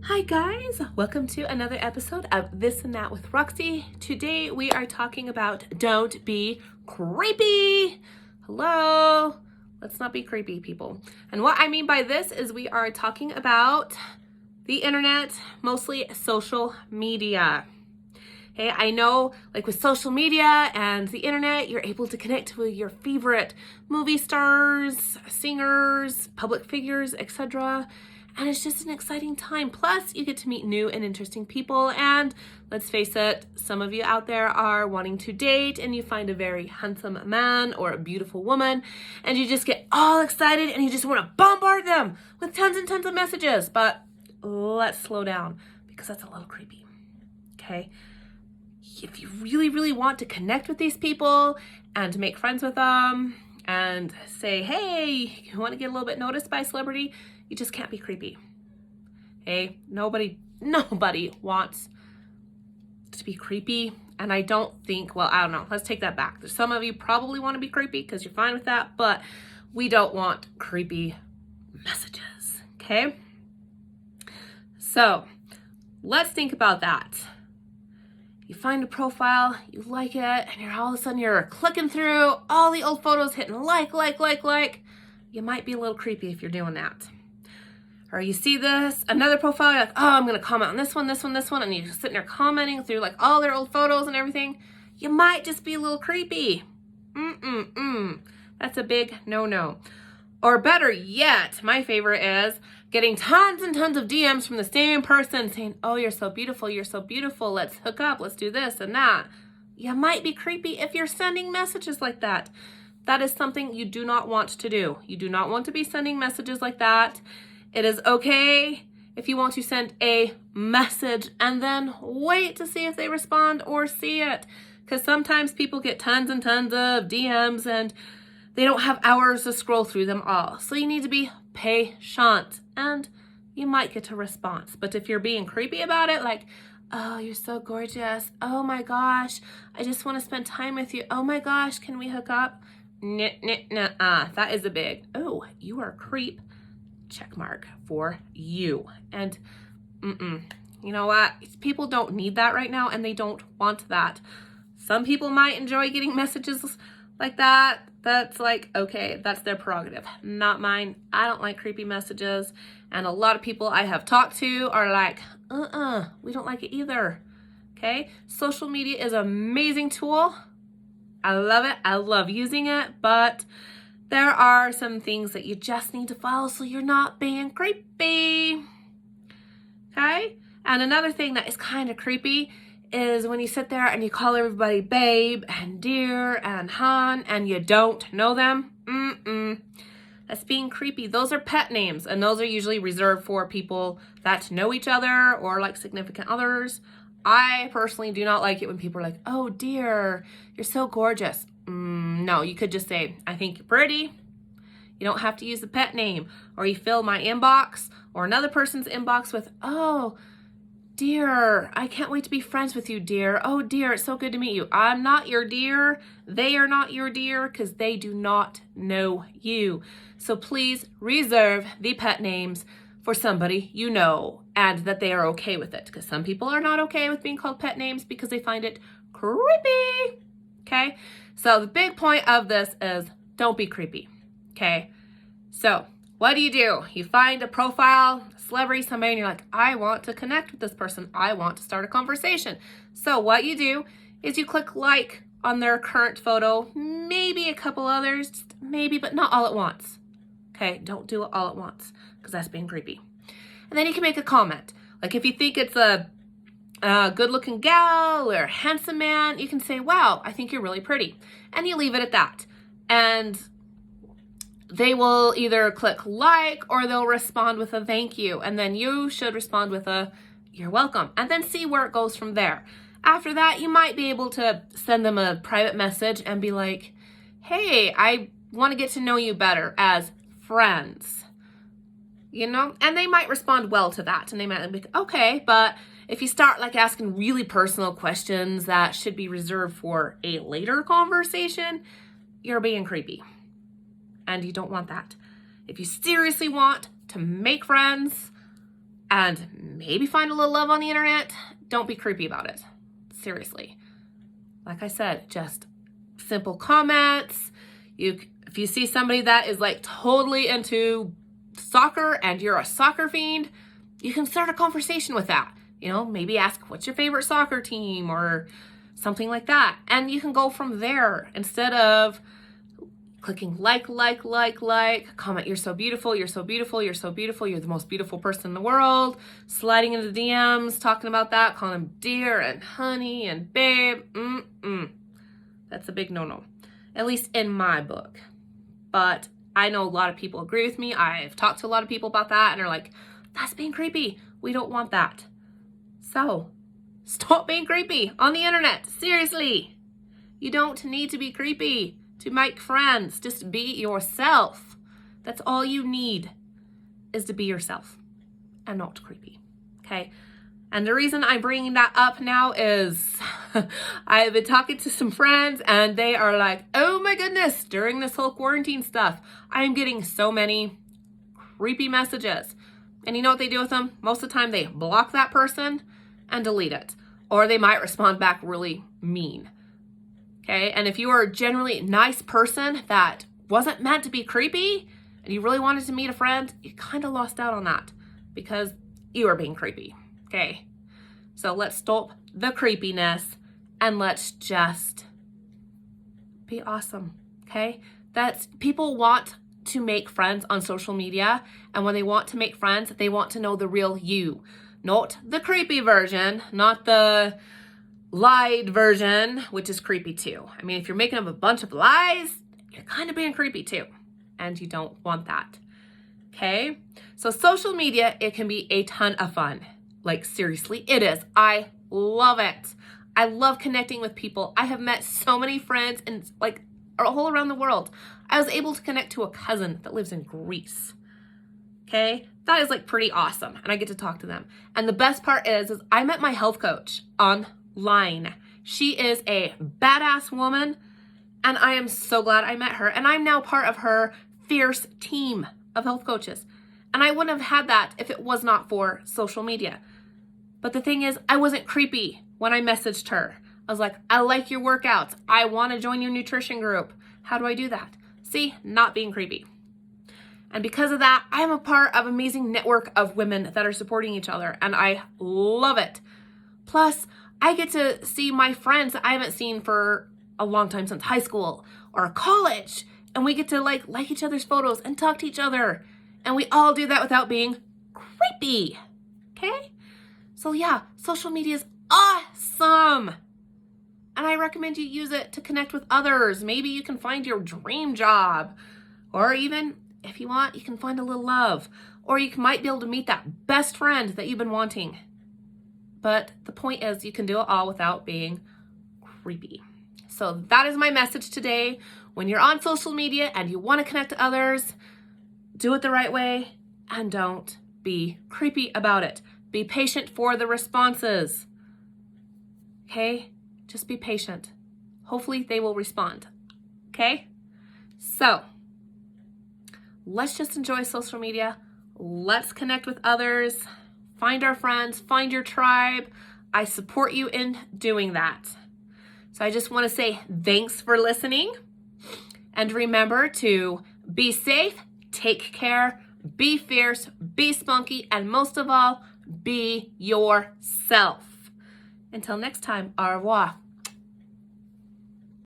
Hi guys, welcome to another episode of This and That with Roxy. Today we are talking about don't be creepy. Hello, let's not be creepy, people. And what I mean by this is we are talking about the internet, mostly social media. Hey, I know like with social media and the internet, you're able to connect with your favorite movie stars, singers, public figures, etc. And it's just an exciting time. Plus, you get to meet new and interesting people. And let's face it, some of you out there are wanting to date and you find a very handsome man or a beautiful woman and you just get all excited and you just want to bombard them with tons and tons of messages. But let's slow down because that's a little creepy. Okay? If you really, really want to connect with these people and make friends with them and say, hey, you want to get a little bit noticed by a celebrity, you just can't be creepy. Hey, nobody wants to be creepy. And I don't think, well, I don't know. Let's take that back. There's some of you probably want to be creepy because you're fine with that, but we don't want creepy messages. Okay? So let's think about that. You find a profile, you like it, and you're all of a sudden you're clicking through all the old photos, hitting like. You might be a little creepy if you're doing that. Or you see this, another profile, you're like, oh, I'm going to comment on this one, and you're sitting there commenting through like all their old photos and everything. You might just be a little creepy. That's a big no-no. Or better yet, my favorite is getting tons and tons of DMs from the same person saying, oh, you're so beautiful, let's hook up, let's do this and that. You might be creepy if you're sending messages like that. That is something you do not want to do. You do not want to be sending messages like that. It is okay if you want to send a message and then wait to see if they respond or see it. Because sometimes people get tons and tons of DMs and they don't have hours to scroll through them all. So you need to be patient and you might get a response. But if you're being creepy about it, like, oh, you're so gorgeous. Oh my gosh, I just want to spend time with you. Oh my gosh, can we hook up? That is a big, oh, you are a creep. Check mark for you. And you know what? People don't need that right now and they don't want that. Some people might enjoy getting messages like that. That's like, okay, that's their prerogative, not mine. I don't like creepy messages. And a lot of people I have talked to are like, we don't like it either. Okay? Social media is an amazing tool. I love it. I love using it, but there are some things that you just need to follow so you're not being creepy. Okay? And another thing that is kind of creepy is when you sit there and you call everybody babe and dear and hon and you don't know them. That's being creepy. Those are pet names and those are usually reserved for people that know each other or like significant others. I personally do not like it when people are like, oh dear, you're so gorgeous. No, you could just say, I think you're pretty. You don't have to use the pet name. Or you fill my inbox or another person's inbox with, oh, dear, I can't wait to be friends with you, dear. Oh, dear, it's so good to meet you. I'm not your dear. They are not your dear because they do not know you. So please reserve the pet names for somebody you know and that they are okay with it. Because some people are not okay with being called pet names because they find it creepy. Okay? So the big point of this is don't be creepy. Okay? So what do? You find a profile, a celebrity, somebody, and you're like, I want to connect with this person. I want to start a conversation. So what you do is you click like on their current photo, maybe a couple others, maybe, but not all at once. Okay? Don't do it all at once because that's being creepy. And then you can make a comment. Like if you think it's a good-looking gal or a handsome man, you can say, wow, I think you're really pretty. And you leave it at that. And they will either click like or they'll respond with a thank you. And then you should respond with a you're welcome. And then see where it goes from there. After that, you might be able to send them a private message and be like, hey, I want to get to know you better as friends. You know? And they might respond well to that. And they might be like, okay, but if you start like asking really personal questions that should be reserved for a later conversation, you're being creepy. And you don't want that. If you seriously want to make friends and maybe find a little love on the internet, don't be creepy about it. Seriously. Like I said, just simple comments. If you see somebody that is like totally into soccer and you're a soccer fiend, you can start a conversation with that. You know, maybe ask, what's your favorite soccer team or something like that. And you can go from there instead of clicking like, comment, you're so beautiful, you're so beautiful, you're so beautiful, you're the most beautiful person in the world, sliding into DMs, talking about that, calling them dear and honey and babe. That's a big no-no, at least in my book. But I know a lot of people agree with me. I've talked to a lot of people about that and they're like, that's being creepy. We don't want that. So stop being creepy on the internet. Seriously. You don't need to be creepy to make friends. Just be yourself. That's all you need, is to be yourself and not creepy. Okay? And the reason I'm bringing that up now is I've been talking to some friends and they are like, oh my goodness, during this whole quarantine stuff, I'm getting so many creepy messages. And you know what they do with them? Most of the time they block that person and delete it. Or they might respond back really mean. Okay? And if you are a generally nice person that wasn't meant to be creepy and you really wanted to meet a friend, you kind of lost out on that because you are being creepy. Okay, so let's stop the creepiness and let's just be awesome, okay? People want to make friends on social media, and when they want to make friends, they want to know the real you, not the creepy version, not the lied version, which is creepy too. I mean, if you're making up a bunch of lies, you're kind of being creepy too, and you don't want that, okay? So social media, it can be a ton of fun. Like, seriously, it is. I love it. I love connecting with people. I have met so many friends and like all around the world. I was able to connect to a cousin that lives in Greece. Okay? That is like pretty awesome. And I get to talk to them. And the best part is I met my health coach online. She is a badass woman. And I am so glad I met her. And I'm now part of her fierce team of health coaches. And I wouldn't have had that if it was not for social media. But the thing is, I wasn't creepy when I messaged her. I was like, I like your workouts. I want to join your nutrition group. How do I do that? See, not being creepy. And because of that, I am a part of an amazing network of women that are supporting each other. And I love it. Plus, I get to see my friends that I haven't seen for a long time, since high school or college. And we get to like each other's photos and talk to each other. And we all do that without being creepy. Okay? So yeah, social media is awesome. And I recommend you use it to connect with others. Maybe you can find your dream job. Or even, if you want, you can find a little love. Or you might be able to meet that best friend that you've been wanting. But the point is, you can do it all without being creepy. So that is my message today. When you're on social media and you want to connect to others, do it the right way and don't be creepy about it. Be patient for the responses. Okay? Just be patient. Hopefully they will respond. Okay? So, let's just enjoy social media. Let's connect with others. Find our friends. Find your tribe. I support you in doing that. So I just want to say thanks for listening. And remember to be safe, take care, be fierce, be spunky, and most of all, be yourself. Until next time, au revoir.